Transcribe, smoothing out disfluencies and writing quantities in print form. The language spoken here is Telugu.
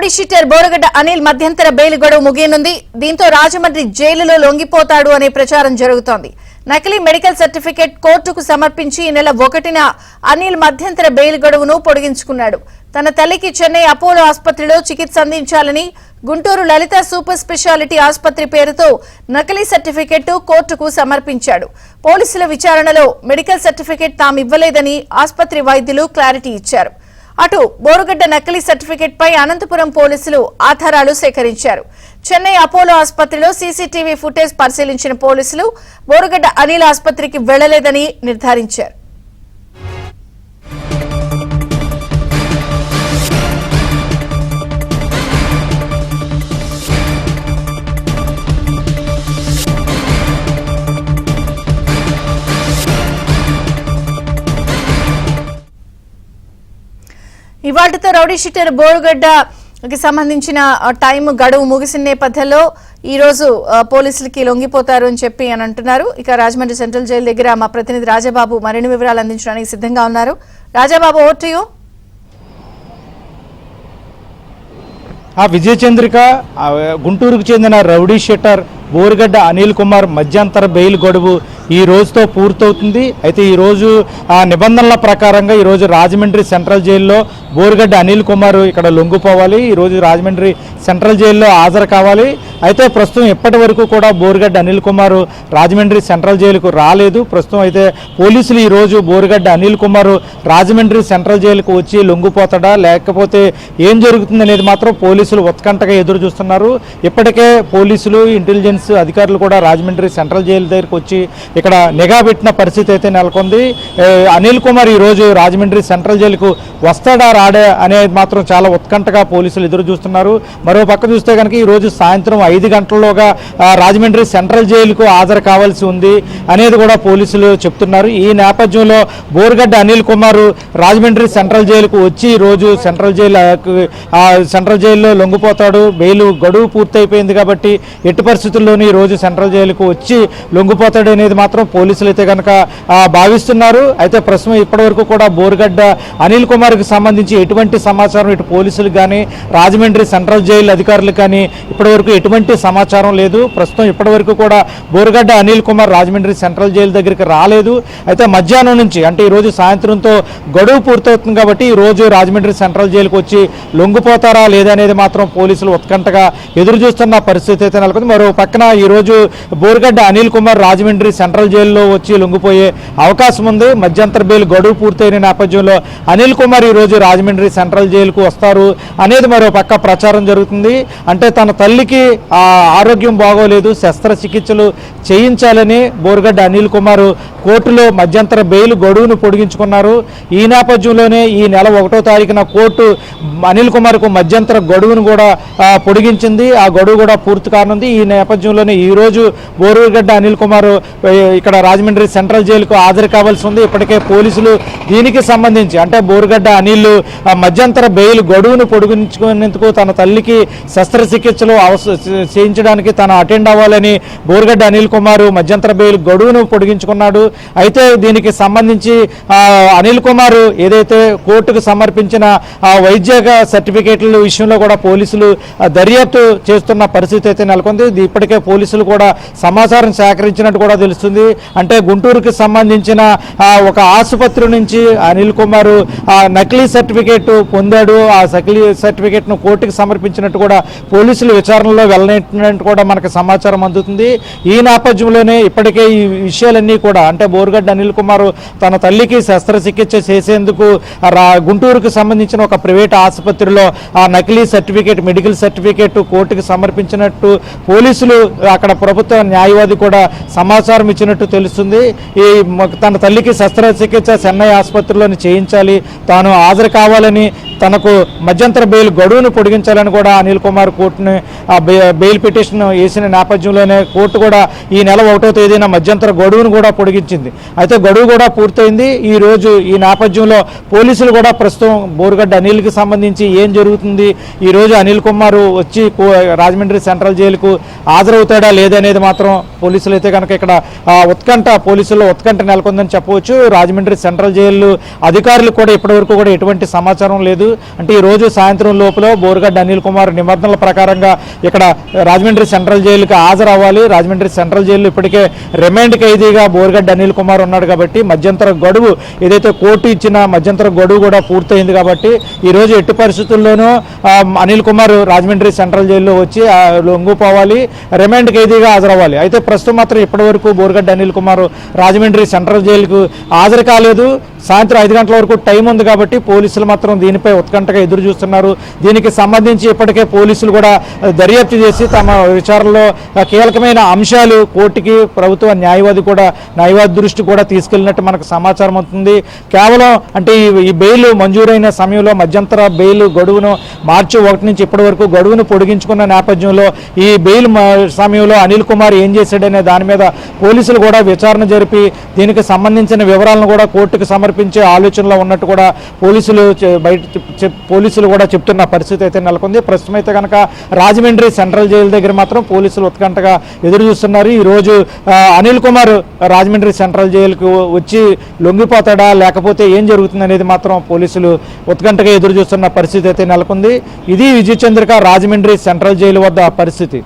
రౌడీ షీటర్ బోరగడ్డ అనిల్ మధ్యంతర బెయిల్ గడువు ముగియనుంది. దీంతో రాజమండ్రి జైలులో లొంగిపోతాడు అనే ప్రచారం జరుగుతోంది. నకిలీ మెడికల్ సర్టిఫికెట్ కోర్టుకు సమర్పించి ఈ నెల 1న అనిల్ మధ్యంతర బెయిల్ గడువును పొడిగించుకున్నాడు. తన తల్లికి చెన్నై అపోలో ఆసుపత్రిలో చికిత్స అందించాలని గుంటూరు లలిత సూపర్ స్పెషాలిటీ ఆసుపత్రి పేరుతో నకిలీ సర్టిఫికెట్ కోర్టుకు సమర్పించాడు. పోలీసుల విచారణలో మెడికల్ సర్టిఫికెట్ తామివ్వలేదని ఆసుపత్రి వైద్యులు క్లారిటీ ఇచ్చారు. అటు బోరగడ్డ నకిలీ సర్టిఫికెట్ పై అనంతపురం పోలీసులు ఆధారాలు సేకరించారు. చెన్నై అపోలో ఆసుపత్రిలో సీసీటీవీ ఫుటేజ్ పరిశీలించిన పోలీసులు బోరగడ్డ అనిల్ ఆసుపత్రికి వెళ్లలేదని నిర్ధారించారు. ఇవాళతో రౌడీ షీటర్ బోరగడ్డకి సంబంధించిన టైం గడువు ముగిసిన నేపథ్యంలో ఈ రోజు పోలీసులకి లొంగిపోతారు అని చెప్పి అంటున్నారు. ఇక రాజమండ్రి సెంట్రల్ జైలు దగ్గర మా ప్రతినిధి రాజాబాబు మరిన్ని వివరాలు అందించడానికి సిద్ధంగా ఉన్నారు. Rajababu, over to you. Vijaya Chandrika, గుంటూరుకు చెందిన రౌడీ షీటర్ బోరగడ్డ అనిల్ కుమార్ మధ్యంతర బెయిల్ గడువు ఈ రోజుతో పూర్తవుతుంది. అయితే ఈరోజు నిబంధనల ప్రకారంగా ఈరోజు రాజమండ్రి సెంట్రల్ జైల్లో బోరగడ్డ అనిల్ కుమార్ ఇక్కడ లొంగిపోవాలి. ఈరోజు రాజమండ్రి సెంట్రల్ జైల్లో హాజరు కావాలి. అయితే ప్రస్తుతం ఇప్పటి వరకు కూడా బోరగడ్డ అనిల్ కుమార్ రాజమండ్రి సెంట్రల్ జైలుకు రాలేదు. ప్రస్తుతం అయితే పోలీసులు ఈరోజు బోరగడ్డ అనిల్ కుమార్ రాజమండ్రి సెంట్రల్ జైలుకు వచ్చి లొంగిపోతాడా లేకపోతే ఏం జరుగుతుంది అనేది మాత్రం పోలీసులు ఉత్కంఠగా ఎదురు చూస్తున్నారు. ఇప్పటికే పోలీసులు ఇంటెలిజెన్స్ అధికారులు కూడా రాజమండ్రి సెంట్రల్ జైలు దగ్గరకు వచ్చి ఇక్కడ నిఘా పెట్టిన పరిస్థితి అయితే నెలకొంది. అనిల్ కుమార్ ఈరోజు రాజమండ్రి సెంట్రల్ జైలుకు వస్తాడా రాడా అనేది మాత్రం చాలా ఉత్కంఠగా పోలీసులు ఎదురు చూస్తున్నారు. మరో పక్క చూస్తే కనుక ఈరోజు సాయంత్రం 5 గంటల్లోగా రాజమండ్రి సెంట్రల్ జైలుకు హాజరు కావాల్సి ఉంది అనేది కూడా పోలీసులు చెప్తున్నారు. ఈ నేపథ్యంలో బోరగడ్డ అనిల్ కుమార్ రాజమండ్రి సెంట్రల్ జైలుకు వచ్చి ఈరోజు సెంట్రల్ జైల్లో లొంగిపోతాడు. బెయిల్ గడువు పూర్తయిపోయింది కాబట్టి ఎట్టి పరిస్థితుల్లోనూ ఈరోజు సెంట్రల్ జైలుకు వచ్చి లొంగిపోతాడు అనేది మాత్రం పోలీసులు అయితే కనుక భావిస్తున్నారు. అయితే ప్రస్తుతం ఇప్పటివరకు కూడా బోరగడ్డ అనిల్ కుమార్కి సంబంధించి ఎటువంటి సమాచారం ఇటు పోలీసులకు కానీ రాజమండ్రి సెంట్రల్ జైలు అధికారులకు కానీ ఇప్పటివరకు ఎటువంటి సమాచారం లేదు. ప్రస్తుతం ఇప్పటివరకు కూడా బోరగడ్డ అనిల్ కుమార్ రాజమండ్రి సెంట్రల్ జైలు దగ్గరికి రాలేదు. అయితే మధ్యాహ్నం నుంచి అంటే ఈరోజు సాయంత్రంతో గడువు పూర్తవుతుంది కాబట్టి ఈరోజు రాజమండ్రి సెంట్రల్ జైలుకు వచ్చి లొంగిపోతారా లేదనేది మాత్రం పోలీసులు ఉత్కంఠగా ఎదురు చూస్తున్న పరిస్థితి అయితే నెలకొంది. మరో పక్కన ఈరోజు బోరగడ్డ అనిల్ కుమార్ రాజమండ్రి సెంట్రల్ జైల్లో వచ్చి లొంగిపోయే అవకాశం ఉంది. మధ్యంతర బెయిల్ గడువు పూర్తయిన నేపథ్యంలో అనిల్ కుమార్ ఈరోజు రాజమండ్రి సెంట్రల్ జైలుకు వస్తారు అనేది మరో పక్క ప్రచారం జరుగుతుంది. అంటే తన తల్లికి ఆరోగ్యం బాగోలేదు, శస్త్రచికిత్సలు చేయించాలని బోరగడ్డ అనిల్ కుమార్ కోర్టులో మధ్యంతర బెయిల్ గడువును పొడిగించుకున్నారు. ఈ నేపథ్యంలోనే ఈ నెల 1వ తారీఖున కోర్టు అనిల్ కుమార్కు మధ్యంతర గడువును కూడా పొడిగించింది. ఆ గడువు కూడా పూర్తి కానుంది. ఈ నేపథ్యంలోనే ఈరోజు బోరగడ్డ అనిల్ కుమార్ ఇక్కడ రాజమండ్రి సెంట్రల్ జైలుకు హాజరు కావాల్సి ఉంది. ఇప్పటికే పోలీసులు దీనికి సంబంధించి అంటే బోరగడ్డ అనిల్ మధ్యంతర బెయిల్ గడువును పొడిగించుకునేందుకు తన తల్లికి శస్త్రచికిత్సలు చేయించడానికి తను అటెండ్ అవ్వాలని బోరగడ్డ అనిల్ కుమార్ మధ్యంతర బెయిల్ గడువును పొడిగించుకున్నాడు. అయితే దీనికి సంబంధించి అనిల్ కుమార్ ఏదైతే కోర్టుకు సమర్పించిన వైద్య సర్టిఫికేట్ల విషయంలో కూడా పోలీసులు దర్యాప్తు చేస్తున్న పరిస్థితి అయితే నెలకొంది. ఇప్పటికే పోలీసులు కూడా సమాచారం సేకరించినట్టు కూడా తెలుస్తుంది. అంటే గుంటూరుకి సంబంధించిన ఒక ఆసుపత్రి నుంచి అనిల్ కుమార్ నకిలీ సర్టిఫికేట్ పొందాడు. ఆ నకిలీ సర్టిఫికేట్ ను కోర్టుకు సమర్పించినట్టు కూడా పోలీసులు విచారణలో వెళ్ళనట్టు కూడా మనకు సమాచారం అందుతుంది. ఈ నేపథ్యంలోనే ఇప్పటికే ఈ విషయాలన్నీ కూడా అంటే బోరగడ్డ అనిల్ కుమార్ తన తల్లికి శస్త్రచికిత్స చేసేందుకు గుంటూరుకు సంబంధించిన ఒక ప్రైవేట్ ఆసుపత్రిలో ఆ నకిలీ సర్టిఫికేట్ మెడికల్ సర్టిఫికేట్ కోర్టుకు సమర్పించినట్టు పోలీసులు అక్కడ ప్రభుత్వ న్యాయవాది కూడా సమాచారం ఇచ్చినట్టు తెలుస్తుంది. ఈ తన తల్లికి శస్త్రచికిత్స చెన్నై ఆసుపత్రిలోని చేయించాలి, తాను హాజరు కావాలని, తనకు మధ్యంతర బెయిల్ గడువును పొడిగించాలని కూడా అనిల్ కుమార్ కోర్టుని బెయిల్ పిటిషన్ వేసిన నేపథ్యంలోనే కోర్టు కూడా ఈ నెల 1వ తేదీన మధ్యంతర గడువును కూడా పొడిగించింది. అయితే గడువు కూడా పూర్తయింది. ఈ రోజు ఈ నేపథ్యంలో పోలీసులు కూడా ప్రస్తుతం బోరగడ్డ అనిల్కి సంబంధించి ఏం జరుగుతుంది, ఈ రోజు అనిల్ కుమార్ వచ్చి రాజమండ్రి సెంట్రల్ జైలుకు హాజరవుతాడా లేదనేది మాత్రం పోలీసులు అయితే కనుక ఇక్కడ పోలీసుల్లో ఉత్కంఠ నెలకొందని చెప్పవచ్చు. రాజమండ్రి సెంట్రల్ జైలు అధికారులు కూడా ఇప్పటివరకు కూడా ఎటువంటి సమాచారం లేదు. లేదు. అంటే ఈ రోజు సాయంత్రం లోపల బోరుగడ్డ అనిల్ కుమార్ నిబంధనల ప్రకారంగా ఇక్కడ రాజమండ్రి సెంట్రల్ జైలుకి హాజరవ్వాలి. రాజమండ్రి సెంట్రల్ జైలు ఇప్పటికే రిమాండ్ ఖైదీగా బోరుగడ్డ అనిల్ కుమార్ ఉన్నాడు కాబట్టి మధ్యంతర గడువు ఏదైతే కోర్టు ఇచ్చిన మధ్యంతర గడువు కూడా పూర్తయింది కాబట్టి ఈరోజు ఎట్టి పరిస్థితుల్లోనూ అనిల్ కుమార్ రాజమండ్రి సెంట్రల్ జైల్లో వచ్చి లొంగిపోవాలి, రిమాండ్ ఖైదీగా హాజరవ్వాలి. అయితే ప్రస్తుతం మాత్రం ఇప్పటివరకు బోరుగడ్డ అనిల్ కుమార్ రాజమండ్రి సెంట్రల్ జైలుకు హాజరు కాలేదు. సాయంత్రం 5 గంటల వరకు టైం ఉంది కాబట్టి పోలీసులు మాత్రం దీనిపై ఉత్కంఠగా ఎదురు చూస్తున్నారు. దీనికి సంబంధించి ఇప్పటికే పోలీసులు కూడా దర్యాప్తు చేసి తమ విచారణలో కీలకమైన అంశాలు కోర్టుకి ప్రభుత్వ న్యాయవాది దృష్టి కూడా తీసుకెళ్లినట్టు మనకు సమాచారం అవుతుంది. కేవలం అంటే ఈ బెయిల్ మంజూరైన సమయంలో మధ్యంతర బెయిల్ గడువును మార్చి 1 నుంచి ఇప్పటి వరకు గడువును పొడిగించుకున్న నేపథ్యంలో ఈ బెయిల్ సమయంలో అనిల్ కుమార్ ఏం చేశాడనే దాని మీద పోలీసులు కూడా విచారణ జరిపి దీనికి సంబంధించిన వివరాలను కూడా కోర్టుకు సమర్పించే ఆలోచనలో ఉన్నట్టు కూడా పోలీసులు కూడా చెప్తున్న పరిస్థితి అయితే నెలకొంది. ప్రస్తుతం అయితే కనుక రాజమండ్రి సెంట్రల్ జైలు దగ్గర మాత్రం పోలీసులు ఉత్కంఠగా ఎదురు చూస్తున్నారు. ఈరోజు అనిల్ కుమార్ రాజమండ్రి సెంట్రల్ జైలుకు వచ్చి లొంగిపోతాడా లేకపోతే ఏం జరుగుతుంది అనేది మాత్రం పోలీసులు ఉత్కంఠగా ఎదురు చూస్తున్న పరిస్థితి అయితే నెలకొంది. ఇది విజయ చంద్రిక రాజమండ్రి సెంట్రల్ జైలు వద్ద పరిస్థితి.